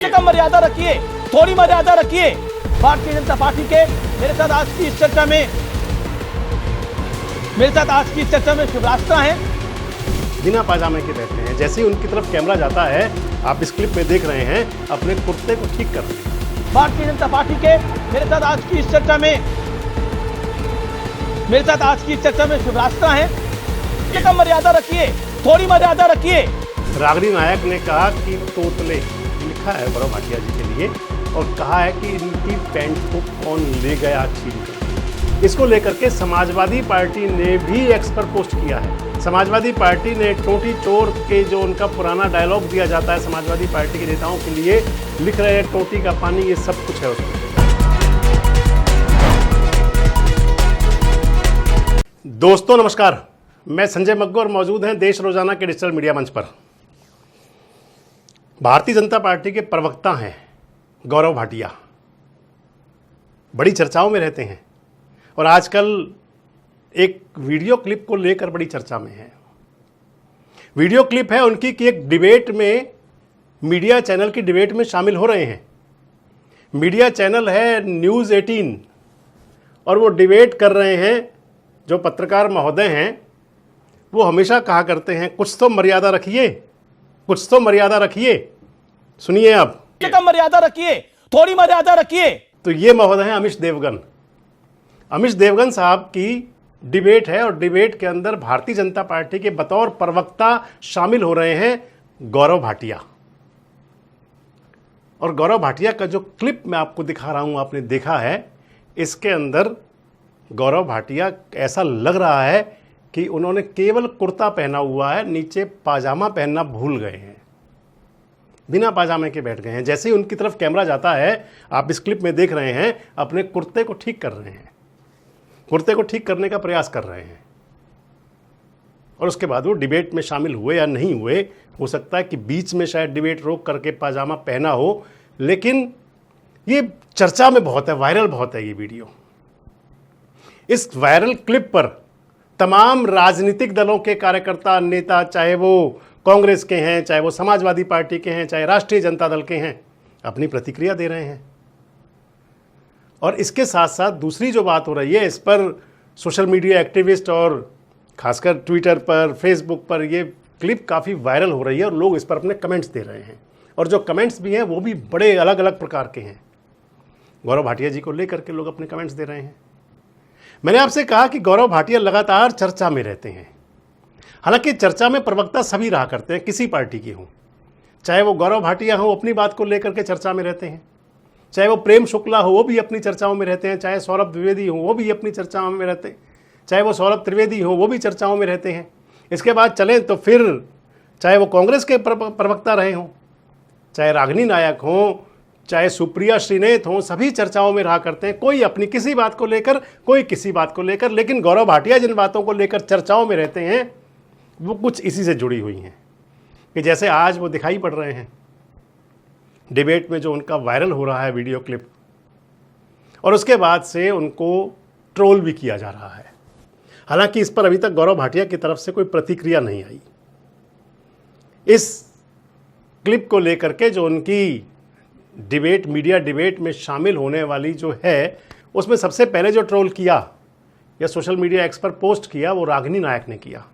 कम मर्यादा रखिए, थोड़ी मर्यादा रखिए। भारतीय जनता पार्टी के मेरे साथ आज की इस चर्चा में शिवराज हैं। बिना पाजामे के बैठे हैं। जैसे ही उनकी तरफ कैमरा जाता है, आप इस क्लिप में देख रहे हैं, अपने कुर्ते को ठीक कर रहे हैं। भारतीय जनता पार्टी के मेरे साथ आज की इस चर्चा में शिवराज हैं। कम मर्यादा रखिए, थोड़ी मर्यादा रखिए। रागिनी नायक ने कहा कि तोतले, लिखा है गौरव भाटिया जी के लिए, और कहा है कि इनकी पैंट को कौन ले गया छीन कर। इसको लेकर के समाजवादी पार्टी ने भी एक्स पर पोस्ट किया है। समाजवादी पार्टी ने टोटी चोर के जो उनका पुराना डायलॉग दिया जाता है समाजवादी पार्टी के नेताओं के लिए, लिख रहे हैं टोटी का पानी, ये सब कुछ है उसमें। दोस्तों नमस्कार, मैं संजय मग्गो और मौजूद हैं देश रोजाना के डिजिटल मीडिया मंच पर। भारतीय जनता पार्टी के प्रवक्ता हैं गौरव भाटिया, बड़ी चर्चाओं में रहते हैं और आजकल एक वीडियो क्लिप को लेकर बड़ी चर्चा में है। वीडियो क्लिप है उनकी कि एक डिबेट में, मीडिया चैनल की डिबेट में शामिल हो रहे हैं। मीडिया चैनल है न्यूज़ 18 और वो डिबेट कर रहे हैं। जो पत्रकार महोदय हैं वो हमेशा कहा करते हैं कुछ तो मर्यादा रखिए, कुछ तो मर्यादा रखिए। सुनिए आप। कम मर्यादा रखिए, थोड़ी मर्यादा रखिए। तो ये महोदय हैं अमिश देवगन। अमिश देवगन साहब की डिबेट है और डिबेट के अंदर भारतीय जनता पार्टी के बतौर प्रवक्ता शामिल हो रहे हैं गौरव भाटिया। और गौरव भाटिया का जो क्लिप मैं आपको दिखा रहा हूं, आपने देखा है, इसके अंदर गौरव भाटिया ऐसा लग रहा है कि उन्होंने केवल कुर्ता पहना हुआ है, नीचे पाजामा पहनना भूल गए हैं, बिना पाजामे के बैठ गए हैं। जैसे ही उनकी तरफ कैमरा जाता है, आप इस क्लिप में देख रहे हैं, अपने कुर्ते को ठीक कर रहे हैं, कुर्ते को ठीक करने का प्रयास कर रहे हैं। और उसके बाद वो डिबेट में शामिल हुए या नहीं हुए, हो सकता है कि बीच में शायद डिबेट रोक करके पाजामा पहना हो, लेकिन ये चर्चा में बहुत है, वायरल बहुत है ये वीडियो। इस वायरल क्लिप पर तमाम राजनीतिक दलों के कार्यकर्ता, नेता, चाहे वो कांग्रेस के हैं, चाहे वो समाजवादी पार्टी के हैं, चाहे राष्ट्रीय जनता दल के हैं, अपनी प्रतिक्रिया दे रहे हैं। और इसके साथ साथ दूसरी जो बात हो रही है, इस पर सोशल मीडिया एक्टिविस्ट और खासकर ट्विटर पर, फेसबुक पर ये क्लिप काफ़ी वायरल हो रही है और लोग इस पर अपने कमेंट्स दे रहे हैं। और जो कमेंट्स भी हैं वो भी बड़े अलग अलग प्रकार के हैं। गौरव भाटिया जी को लेकर के लोग अपने कमेंट्स दे रहे हैं। मैंने आपसे कहा कि गौरव भाटिया लगातार चर्चा में रहते हैं। हालांकि चर्चा में प्रवक्ता सभी रहा करते हैं, किसी पार्टी के हों, चाहे वो गौरव भाटिया हो, अपनी बात को लेकर के चर्चा में रहते हैं, चाहे वो प्रेम शुक्ला हो, वो भी अपनी चर्चाओं में रहते हैं, चाहे सौरभ द्विवेदी हो, वो भी अपनी चर्चाओं में रहते हैं, चाहे वो सौरभ त्रिवेदी हो, वो भी चर्चाओं में रहते हैं। इसके बाद चलें तो फिर चाहे वो कांग्रेस के प्रवक्ता रहे हों, चाहे रागिनी नायक हों, चाहे सुप्रिया श्रीनेत हों, सभी चर्चाओं में रहा करते हैं। कोई अपनी किसी बात को लेकर, कोई किसी बात को लेकर, लेकिन गौरव भाटिया जिन बातों को लेकर चर्चाओं में रहते हैं वो कुछ इसी से जुड़ी हुई हैं कि जैसे आज वो दिखाई पड़ रहे हैं डिबेट में, जो उनका वायरल हो रहा है वीडियो क्लिप, और उसके बाद से उनको ट्रोल भी किया जा रहा है। हालांकि इस पर अभी तक गौरव भाटिया की तरफ से कोई प्रतिक्रिया नहीं आई। इस क्लिप को लेकर के जो उनकी डिबेट, मीडिया डिबेट में शामिल होने वाली जो है, उसमें सबसे पहले जो ट्रोल किया या सोशल मीडिया एक्स पर पोस्ट किया, वो रागिनी नायक ने किया।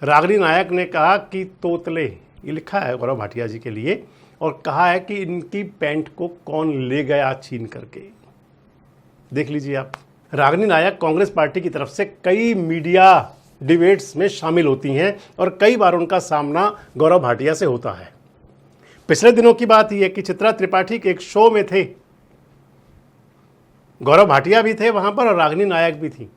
रागिनी नायक ने कहा कि तोतले, ये लिखा है गौरव भाटिया जी के लिए, और कहा है कि इनकी पैंट को कौन ले गया छीन करके। देख लीजिए आप। रागिनी नायक कांग्रेस पार्टी की तरफ से कई मीडिया डिबेट्स में शामिल होती हैं और कई बार उनका सामना गौरव भाटिया से होता है। पिछले दिनों की बात यह है कि चित्रा त्रिपाठी के एक शो में थे, गौरव भाटिया भी थे वहां पर और रागिनी नायक भी थी।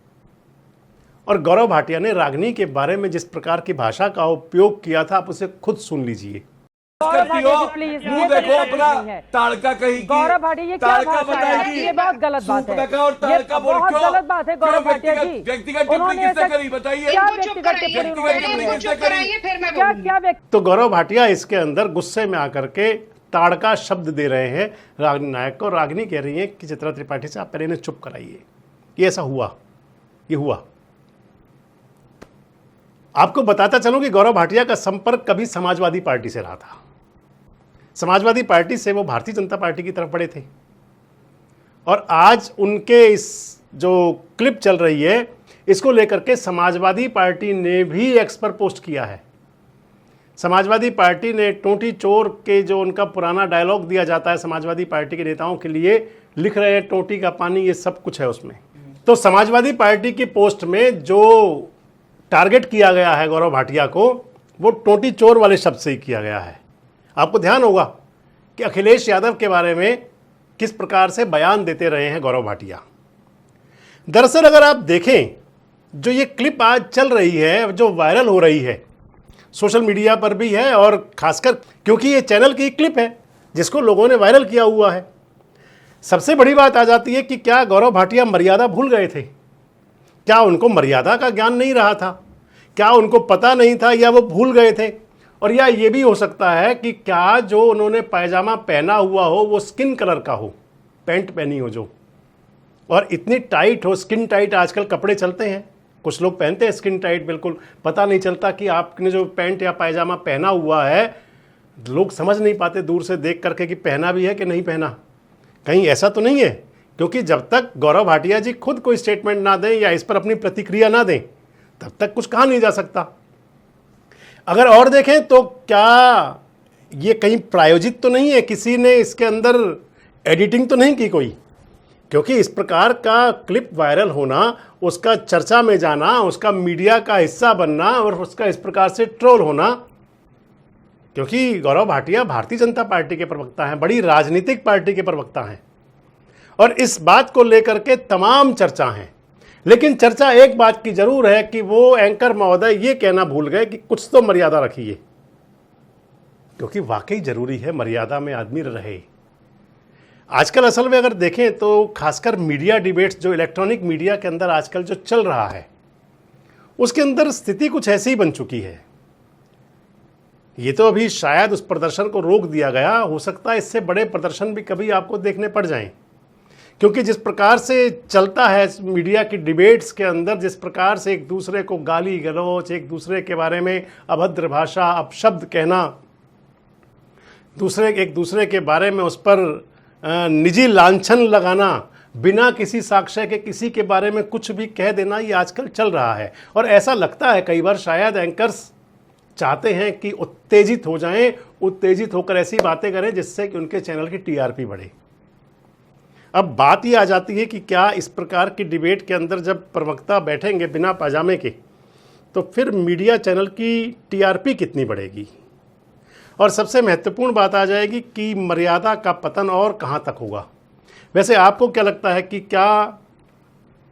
और गौरव भाटिया ने रागिनी के बारे में जिस प्रकार की भाषा का उपयोग किया था, आप उसे खुद सुन लीजिए। मुंह देखो अपना, ताड़का कहीं की, गौरव भाटिया ये क्या भाषा है? ये बहुत गलत बात है, ये बहुत गलत बात है गौरव भाटिया जी। व्यक्तिगत टिप्पणी किसने करी बताइए? क्या व्यक्तिगत टिप्पणी? क्या तो गौरव भाटिया इसके अंदर गुस्से में आकर के ताड़का शब्द दे रहे हैं रागिनी नायक को। रागिनी कह रही है कि चित्रा त्रिपाठी से आप पहले इन्हें चुप कराइए। ये ऐसा हुआ, ये हुआ। आपको बताता चलूं कि गौरव भाटिया का संपर्क कभी समाजवादी पार्टी से रहा था। समाजवादी पार्टी से वो भारतीय जनता पार्टी की तरफ बढ़े थे। और आज उनके इस जो क्लिप चल रही है, इसको लेकर के समाजवादी पार्टी ने भी एक्स पर पोस्ट किया है। समाजवादी पार्टी ने टोंटी चोर के जो उनका पुराना डायलॉग दिया जाता है समाजवादी पार्टी के नेताओं के लिए, लिख रहे हैं टोंटी का पानी, ये सब कुछ है उसमें। तो समाजवादी पार्टी की पोस्ट में जो टारगेट किया गया है गौरव भाटिया को, वो टोंटी चोर वाले शब्द से ही किया गया है। आपको ध्यान होगा कि अखिलेश यादव के बारे में किस प्रकार से बयान देते रहे हैं गौरव भाटिया। दरअसल अगर आप देखें, जो ये क्लिप आज चल रही है, जो वायरल हो रही है, सोशल मीडिया पर भी है, और खासकर क्योंकि ये चैनल की क्लिप है जिसको लोगों ने वायरल किया हुआ है। सबसे बड़ी बात आ जाती है कि क्या गौरव भाटिया मर्यादा भूल गए थे? क्या उनको मर्यादा का ज्ञान नहीं रहा था? क्या उनको पता नहीं था, या वो भूल गए थे? और या ये भी हो सकता है कि क्या जो उन्होंने पायजामा पहना हुआ हो वो स्किन कलर का हो, पैंट पहनी हो जो, और इतनी टाइट हो, स्किन टाइट आजकल कपड़े चलते हैं, कुछ लोग पहनते हैं स्किन टाइट, बिल्कुल पता नहीं चलता कि आपने जो पैंट या पायजामा पहना हुआ है, लोग समझ नहीं पाते दूर से देख करके कि पहना भी है कि नहीं पहना। कहीं ऐसा तो नहीं है? क्योंकि जब तक गौरव भाटिया जी खुद कोई स्टेटमेंट ना दें या इस पर अपनी प्रतिक्रिया ना दें, तब तक कुछ कहा नहीं जा सकता। अगर और देखें तो क्या ये कहीं प्रायोजित तो नहीं है, किसी ने इसके अंदर एडिटिंग तो नहीं की कोई? क्योंकि इस प्रकार का क्लिप वायरल होना, उसका चर्चा में जाना, उसका मीडिया का हिस्सा बनना और उसका इस प्रकार से ट्रोल होना, क्योंकि गौरव भाटिया भारतीय जनता पार्टी के प्रवक्ता हैं, बड़ी राजनीतिक पार्टी के प्रवक्ता हैं, और इस बात को लेकर के तमाम चर्चा हैं। लेकिन चर्चा एक बात की जरूर है कि वो एंकर महोदय ये कहना भूल गए कि कुछ तो मर्यादा रखिए, क्योंकि वाकई जरूरी है मर्यादा में आदमी रहे। आजकल असल में अगर देखें तो खासकर मीडिया डिबेट्स जो इलेक्ट्रॉनिक मीडिया के अंदर आजकल जो चल रहा है, उसके अंदर स्थिति कुछ ऐसी ही बन चुकी है। ये तो अभी शायद उस प्रदर्शन को रोक दिया गया, हो सकता है इससे बड़े प्रदर्शन भी कभी आपको देखने पड़ जाएं, क्योंकि जिस प्रकार से चलता है मीडिया की डिबेट्स के अंदर, जिस प्रकार से एक दूसरे को गाली गलौच, एक दूसरे के बारे में अभद्र भाषा, अपशब्द कहना, एक दूसरे के बारे में उस पर निजी लांछन लगाना, बिना किसी साक्ष्य के किसी के बारे में कुछ भी कह देना, ये आजकल चल रहा है। और ऐसा लगता है कई बार शायद एंकर्स चाहते हैं कि उत्तेजित हो जाएं, उत्तेजित होकर ऐसी बातें करें जिससे कि उनके चैनल की टीआरपी बढ़े। अब बात ये आ जाती है कि क्या इस प्रकार की डिबेट के अंदर जब प्रवक्ता बैठेंगे बिना पाजामे के, तो फिर मीडिया चैनल की टीआरपी कितनी बढ़ेगी? और सबसे महत्वपूर्ण बात आ जाएगी कि मर्यादा का पतन और कहाँ तक होगा। वैसे आपको क्या लगता है कि क्या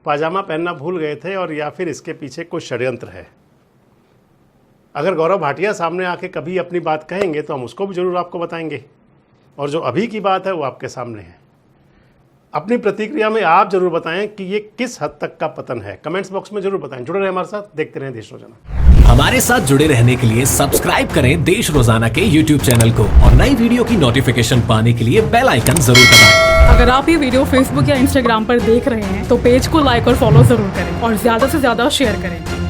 पाजामा पहनना भूल गए थे, और या फिर इसके पीछे कोई षड्यंत्र है? अगर गौरव भाटिया सामने आके कभी अपनी बात कहेंगे तो हम उसको भी जरूर आपको बताएंगे, और जो अभी की बात है वो आपके सामने है। अपनी प्रतिक्रिया में आप जरूर बताएं कि ये किस हद तक का पतन है, कमेंट्स बॉक्स में जरूर बताएं। जुड़े रहे हमारे साथ, देखते रहें देश रोजाना। हमारे साथ जुड़े रहने के लिए सब्सक्राइब करें देश रोजाना के YouTube चैनल को, और नई वीडियो की नोटिफिकेशन पाने के लिए बेल आइकन जरूर दबाएं। अगर आप ये वीडियो Facebook या Instagram पर देख रहे हैं तो पेज को लाइक और फॉलो जरूर करें, और ज्यादा से ज्यादा शेयर करें।